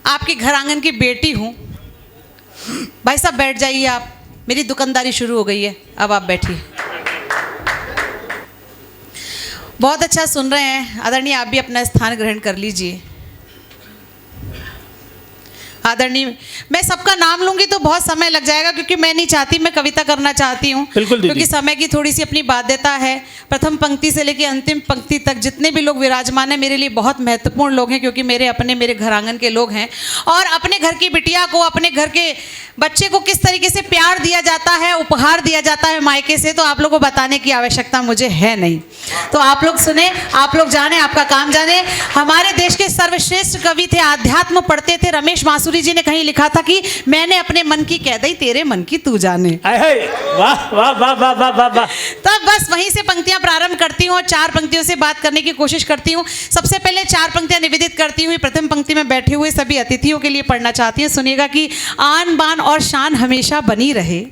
आपके घर आंगन की बेटी हूँ। भाई साहब बैठ जाइए आप, मेरी दुकानदारी शुरू हो गई है, अब आप बैठिए। बहुत अच्छा सुन रहे हैं आदरणीय, आप भी अपना स्थान ग्रहण कर लीजिए। आदरणीय, मैं सबका नाम लूंगी तो बहुत समय लग जाएगा, क्योंकि मैं नहीं चाहती, मैं कविता करना चाहती हूँ, क्योंकि समय की थोड़ी सी अपनी बाध्यता है। प्रथम पंक्ति से लेकर अंतिम पंक्ति तक जितने भी लोग विराजमान हैं मेरे लिए बहुत महत्वपूर्ण लोग हैं, क्योंकि मेरे घर आंगन के लोग हैं। और अपने घर की बिटिया को, अपने घर के बच्चे को किस तरीके से प्यार दिया जाता है, उपहार दिया जाता है मायके से, तो आप लोगों को बताने की आवश्यकता मुझे है नहीं। तो आप लोग सुने, आप लोग जाने, आपका काम जाने। हमारे देश के सर्वश्रेष्ठ कवि थे, आध्यात्म पढ़ते थे, रमेश मासूरी जी ने कहीं लिखा था कि मैंने अपने मन की कह दी, तेरे मन की तू जाने। वाह वाह वाह वाह वाह वाह वाह। तब बस वहीं से पंक्तियां प्रारंभ करती हूँ और 4 पंक्तियों से बात करने की कोशिश करती हूँ। सबसे पहले 4 पंक्तियां निवेदित करती हुई प्रथम पंक्ति में बैठे हुए सभी अतिथियों के लिए पढ़ना चाहती हूँ। सुनिएगा कि आन बान और शान हमेशा बनी रहे,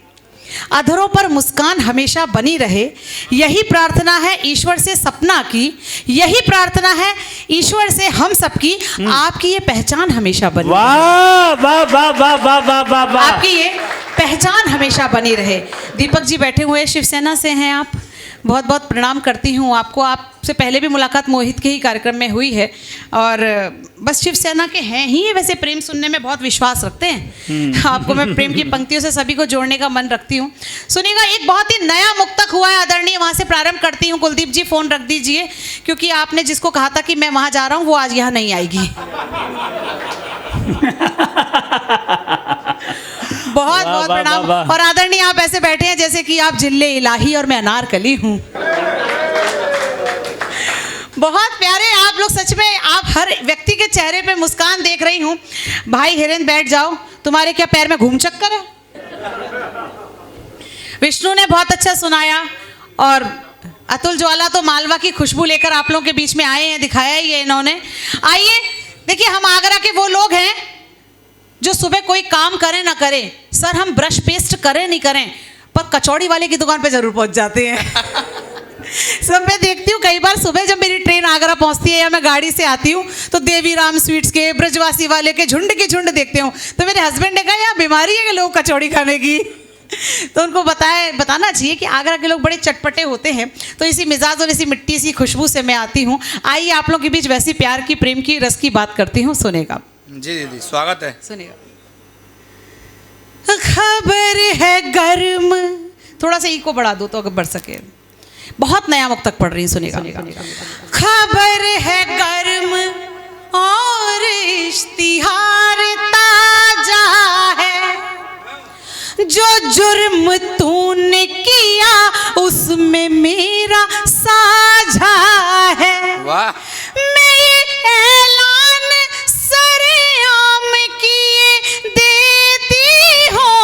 अधरों पर मुस्कान हमेशा बनी रहे, यही प्रार्थना है ईश्वर से सपना की, यही प्रार्थना है ईश्वर से हम सबकी, आपकी ये पहचान हमेशा बनी। वाह वाह वाह वाह वाह वाह वाह वाह। आपकी ये पहचान हमेशा बनी रहे। दीपक जी बैठे हुए शिवसेना से हैं आप, बहुत बहुत प्रणाम करती हूँ आपको। आपसे पहले भी मुलाकात मोहित के ही कार्यक्रम में हुई है, और बस शिवसेना के हैं ही। वैसे प्रेम सुनने में बहुत विश्वास रखते हैं, आपको मैं प्रेम की पंक्तियों से सभी को जोड़ने का मन रखती हूँ। सुनिएगा, एक बहुत ही नया मुक्तक हुआ है आदरणीय, वहाँ से प्रारंभ करती हूँ। कुलदीप जी फ़ोन रख दीजिए, क्योंकि आपने जिसको कहा था कि मैं वहाँ जा रहा हूँ वो आज यहाँ नहीं आएगी। बहुत बहुत प्रणाम। और आदरणीय, आप ऐसे बैठे हैं जैसे कि आप जिल्ले इलाही और मैं अनारकली हूँ। बहुत प्यारे आप लोग, सच में आप हर व्यक्ति के चेहरे पे मुस्कान देख रही हूँ। भाई हिरेन बैठ जाओ, तुम्हारे क्या पैर में घूम चक्कर है? विष्णु ने बहुत अच्छा सुनाया, और अतुल ज्वाला तो मालवा की खुशबू लेकर आप लोगों के बीच में आए हैं, दिखाया ही है इन्होंने। आइए देखिए, हम आगरा के वो लोग हैं जो सुबह कोई काम करें ना करें, सर हम ब्रश पेस्ट करें नहीं करें, पर कचौड़ी वाले की दुकान पे जरूर पहुंच जाते हैं। सब मैं देखती हूँ कई बार सुबह जब मेरी ट्रेन आगरा पहुंचती है या मैं गाड़ी से आती हूँ, तो देवीराम स्वीट्स के, ब्रजवासी वाले के झुंड देखते हूँ। तो मेरे हस्बैंड ने कहा यार बीमारी है कि लोग कचौड़ी खाने की। तो उनको बताना चाहिए कि आगरा के लोग बड़े चटपटे होते हैं। तो इसी मिजाज और इसी मिट्टी सी खुशबू से मैं आती हूँ। आइए आप लोगों के बीच वैसी प्यार की, प्रेम की, रस की बात करती हूँ, सुनेगा। जी दीदी स्वागत है। सुनिएगा। खबर है गर्म, थोड़ा सा इको बढ़ा दो तो अगर बढ़ सके। बहुत नया मुक्तक पढ़ रही हूँ, सुनिएगा। खबर है गर्म और इश्तिहार ताजा है, जो जुर्म तूने किया उसमें मेरा साझा है। वाह। मैं ये ऐलान सरेआम किए देती हूँ,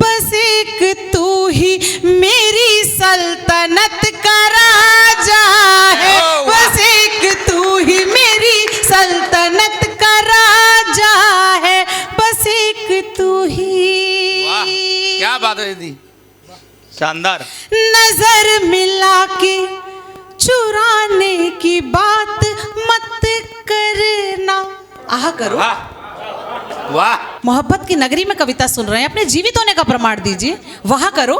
बस एक तू ही मेरी सल्तनत का राजा है, बस एक तू ही मेरी सल्तनत का राजा है, बस एक तू ही। वाह, क्या बात है दीदी, शानदार। नजर मिला के चुराने की बात मत करना। आह करो। वाह। मोहब्बत की नगरी में कविता सुन रहे हैं, अपने जीवित होने का प्रमाण दीजिए। वाह करो।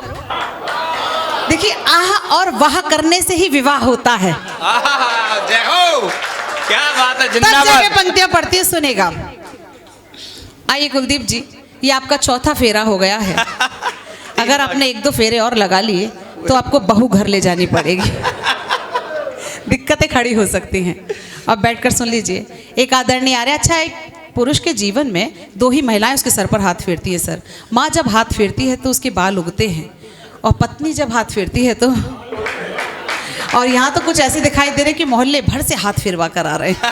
देखिए, आह और वाह करने से ही विवाह होता है। जय हो, क्या बात है, तब जाके पंक्तियां पढ़ती है, सुनेगा। आइए कुलदीप जी, ये आपका चौथा फेरा हो गया है। अगर आपने 1-2 फेरे और लगा लिए तो आपको बहू घर ले जानी पड़ेगी। दिक्कतें खड़ी हो सकती हैं। अब बैठकर सुन लीजिए। एक आदरणीय आ रहे। अच्छा, एक पुरुष के जीवन में 2 ही महिलाएं उसके सर पर हाथ फेरती है सर। माँ जब हाथ फेरती है तो उसके बाल उगते हैं, और पत्नी जब हाथ फेरती है तो, और यहाँ तो कुछ ऐसे दिखाई दे रहे कि मोहल्ले भर से हाथ फेरवा कर आ रहे हैं।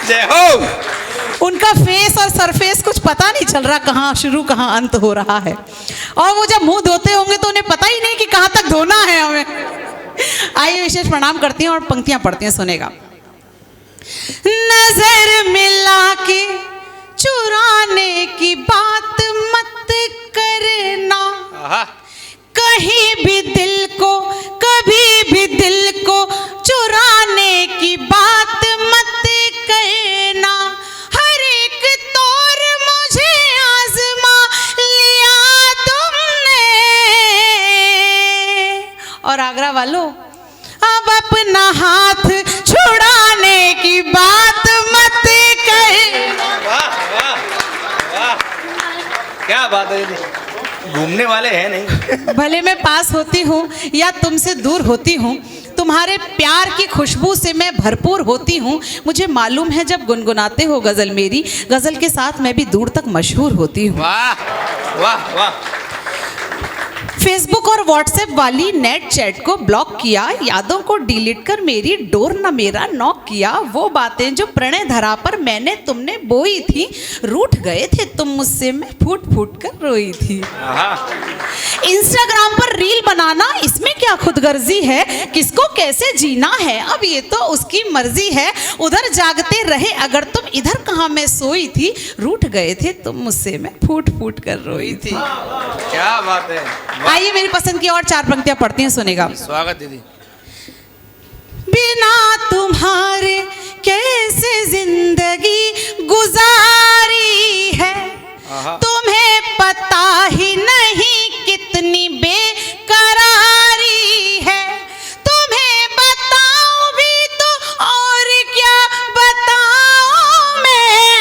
जय हो। उनका फेस और सरफेस कुछ पता नहीं चल रहा, कहाँ शुरू कहाँ अंत हो रहा है। और वो जब मुंह धोते होंगे तो उन्हें पता ही नहीं कि कहाँ तक धोना है हमें। आइए विशेष प्रणाम करती हैं और पंक्तियां पढ़ती हैं, सुनेगा। नजर मिला के चुराने की बात मत करना, कहीं भी दिल को, कभी भी दिल को चुराने की बात है दीदी, घूमने वाले हैं नहीं। भले मैं पास होती हूँ या तुमसे दूर होती हूँ, तुम्हारे प्यार की खुशबू से मैं भरपूर होती हूँ। मुझे मालूम है जब गुनगुनाते हो गज़ल मेरी, गज़ल के साथ मैं भी दूर तक मशहूर होती हूँ। वाह वाह वाह। फेसबुक और व्हाट्सएप वाली नेट चैट को ब्लॉक किया, यादों को डिलीट कर मेरी डोर न मेरा नॉक किया। वो बातें जो प्रणय धरा पर मैंने तुमने बोई थी, रूठ गए थे तुम मुझसे, मैं फूट फूट कर रोई थी। इंस्टाग्राम पर रील बनाना इसमें क्या खुदगर्जी है, किसको कैसे जीना है अब ये तो उसकी मर्जी है। उधर जागते रहे अगर तुम, इधर कहाँ मैं सोई थी, रूठ गए थे तुम मुझसे, मैं फूट फूट कर रोई थी। क्या बात है। आइए मेरी पसंद की और 4 पंक्तियां पढ़ती हैं, सुनेगा। स्वागत दीदी। बिना तुम्हारे कैसे जिंदगी गुजारी है, तुम्हें पता ही नहीं कितनी बेकरारी है। तुम्हें बताऊं भी तो और क्या बताऊं मैं,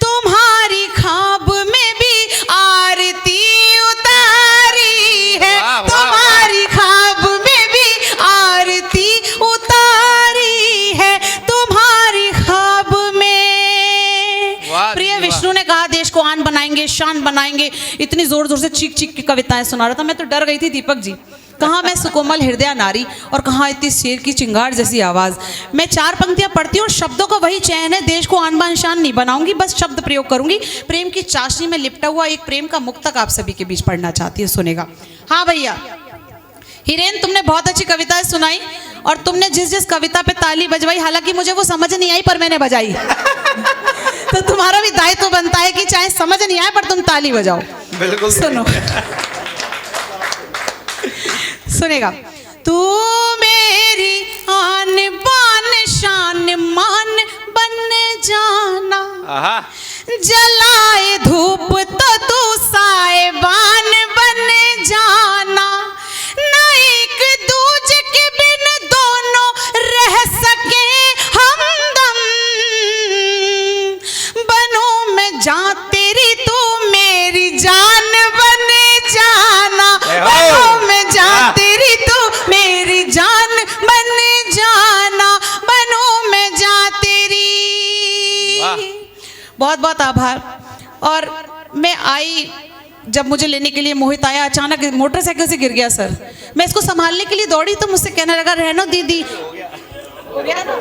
तुम्हारी ख्वाब में भी आरती उतारी है। तुम्हारी ख्वाब में भी आरती उतारी है, तुम्हारी ख्वाब में। प्रिय विष्णु ने कहा देश को आन बनाएंगे, शान बनाएंगे। इतनी जोर जोर से चीख चीख के कविताएं सुना रहा था, मैं तो डर गई थी दीपक जी। कहाँ मैं सुकोमल हृदय नारी और कहाँ इतनी शेर की चिंगार जैसी आवाज। मैं 4 पंक्तियां पढ़ती हूँ और शब्दों का वही चयन है, देश को आन बान शान नहीं बनाऊंगी, बस शब्द प्रयोग करूंगी। प्रेम की चाशनी में लिपटा हुआ एक प्रेम का मुक्तक आप सभी के बीच पढ़ना चाहती हूँ, सुनेगा। हाँ भैया हिरेन, तुमने बहुत अच्छी कविताएं सुनाई और तुमने जिस जिस कविता पे ताली बजवाई, हालांकि मुझे वो समझ नहीं आई पर मैंने बजाई। तो तुम्हारा भी दायित्व बनता है कि चाहे समझ नहीं आए पर तुम ताली बजाओ। बिल्कुल सुनो सुनेगा। तू मेरी आन बान शान मान बन जाना, जलाए धूप तो तू साएबान बन जाना। ना एक दूजे के बिन दोनों रह सके हमदम, बनूं मैं जान तेरी तू मेरी जान बन जाना। बनूं मैं जान तेरी तू मेरी जान बन जाना, बनूं मैं जान तेरी। बहुत बहुत आभार। और मैं आई, जब मुझे लेने के लिए मोहित आया, अचानक मोटरसाइकिल से गिर गया सर। मैं इसको संभालने के लिए दौड़ी तो मुझसे कहने लगा रहना दीदी। हो गया ना?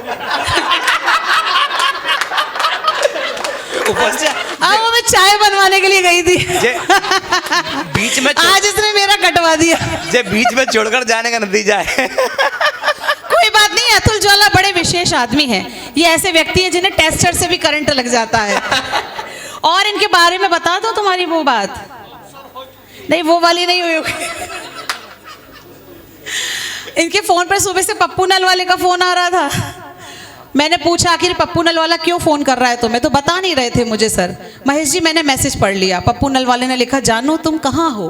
वो मैं चाय बनवाने के लिए गई थी। बीच में आज इसने मेरा कटवा दिया। जे बीच में छोड़कर जाने का नतीजा है। कोई बात नहीं, अतुल ज्वाला बड़े विशेष आदमी हैं। ये ऐसे व्यक्ति हैं जिन्हें टेस्टर से भी करंट लग जाता है। और इनके बारे में बता दो तुम्हारी वो बात, नहीं वो वाली नहीं हुई। इनके फोन पर सुबह से पप्पू नलवाले का फोन आ रहा था। मैंने पूछा आखिर पप्पू नलवाला क्यों फोन कर रहा है तुम्हें, तो बता नहीं रहे थे मुझे सर। महेश जी मैंने मैसेज पढ़ लिया, पप्पू नलवाले ने लिखा जानू तुम कहाँ हो।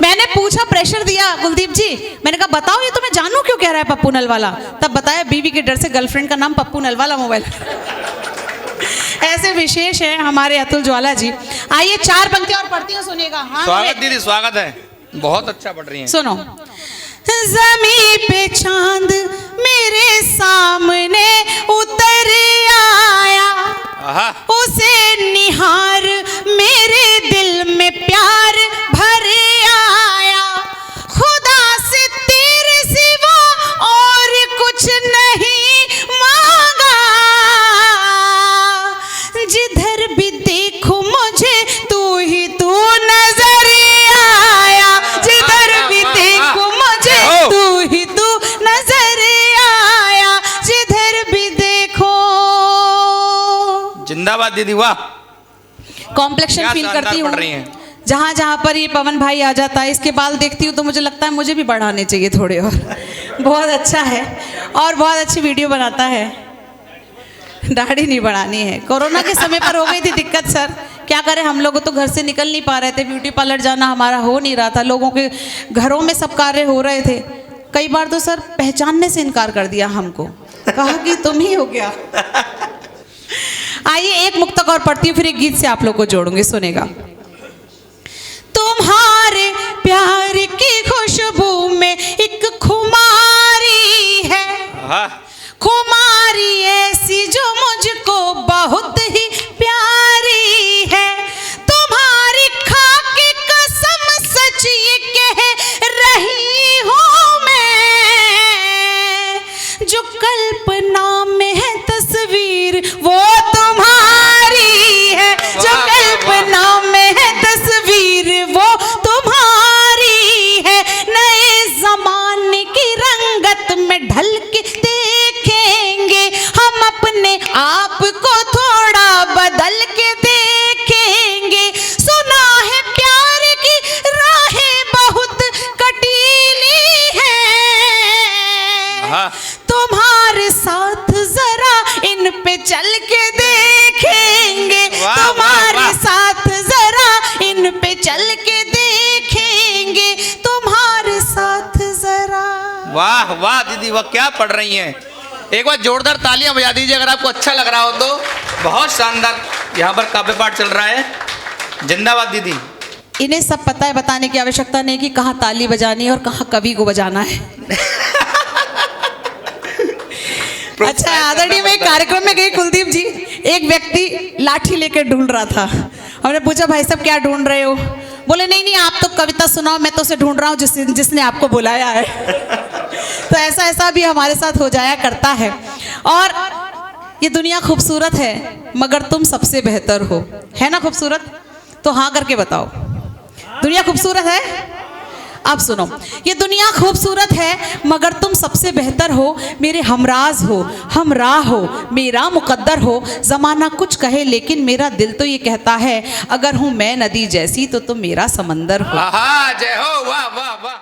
मैंने पूछा, प्रेशर दिया कुलदीप जी, मैंने कहा बताओ ये तुम्हें जानू क्यों कह रहा है पप्पू नलवाला। तब बताया बीवी के डर से गर्लफ्रेंड का नाम पप्पू नलवाला मोबाइल। ऐसे विशेष है हमारे अतुल ज्वाला जी। आइए 4 पंक्तियां और पढ़ती हूँ, सुनिएगा। हाँ स्वागत दीदी, स्वागत है, बहुत अच्छा पढ़ रही हैं। सुनो। ज़मीं पे चांद मेरे सामने उतर आया, उसे निहार मेरे दिल में प्यार भर आया। खुदा से तेरे सिवा और कुछ नहीं मांगा, जिधर भी देखूं मुझे तू ही तू नजर आया। जिधर भी देखूं मुझे तू ही तू नजर आया, जिधर भी देखो। जिंदाबाद दीदी, वाह। कॉम्प्लेक्शन फील करती हूँ जहाँ जहाँ पर ये पवन भाई आ जाता है। इसके बाल देखती हूँ तो मुझे लगता है मुझे भी बढ़ाने चाहिए थोड़े और। बहुत अच्छा है और बहुत अच्छी वीडियो बनाता है। दाढ़ी नहीं बढ़ानी है। कोरोना के समय पर हो गई थी दिक्कत सर, क्या करें, हम लोग तो घर से निकल नहीं पा रहे थे, ब्यूटी पार्लर जाना हमारा हो नहीं रहा था, लोगों के घरों में सब कार्य हो रहे थे। कई बार तो सर पहचानने से इनकार कर दिया हमको, कहा कि तुम ही हो गया। आइए एक मुक्तक और पढ़ती हूँ, फिर एक गीत से आप लोग को जोड़ूंगी, सुनेगा। तुम्हारे प्यार की खुशबू में एक खुमारी है, हाँ खुमारी ऐसी जो मुझको बहुत ही प्यारी है। तुम्हारी खाके कसम सच ये कह रही हूँ मैं, जो कल्पना में है तस्वीर वो तुम्हारी है, जो कल्पना में है तस्वीर वो तुम्हारी है। नए जमाने की रंगत में ढल के देखेंगे हम, अपने आप को थोड़ा बदल के देखेंगे। सुना है प्यार की राहें बहुत कटीली हैं, हाँ तुम्हारे साथ जरा इन पे चल के देखेंगे, वाह, तुम्हारे वाह, वाह। साथ जरा इन पे चल के देखेंगे, तुम्हारे साथ जरा। वाह वाह दीदी, वाह क्या पढ़ रही हैं। एक बार जोरदार तालियां बजा दीजिए अगर आपको अच्छा लग रहा हो तो। बहुत शानदार यहाँ पर काव्य पाठ चल रहा है। जिंदाबाद दीदी। इन्हें सब पता है, बताने की आवश्यकता नहीं कि कहाँ ताली बजानी है और कहाँ कवि को बजाना है। अच्छा, आदरणीय में एक कार्यक्रम में गई कुलदीप जी, एक व्यक्ति लाठी लेकर ढूंढ रहा था। हमने पूछा भाई साहब क्या ढूंढ रहे हो? बोले नहीं नहीं आप तो कविता सुनाओ, मैं तो उसे ढूंढ रहा हूँ जिसने आपको बुलाया है। तो ऐसा भी हमारे साथ हो जाया करता है। और ये दुनिया खूबसूरत है मगर तुम सबसे बेहतर हो, है ना खूबसूरत? तो हाँ करके बताओ, दुनिया खूबसूरत है? अब सुनो, ये दुनिया खूबसूरत है मगर तुम सबसे बेहतर हो, मेरे हमराज हो, हमराह हो, मेरा मुकद्दर हो। जमाना कुछ कहे लेकिन मेरा दिल तो ये कहता है, अगर हूँ मैं नदी जैसी तो तुम मेरा समंदर हो। आहा, जय हो, वाह वाह वाह।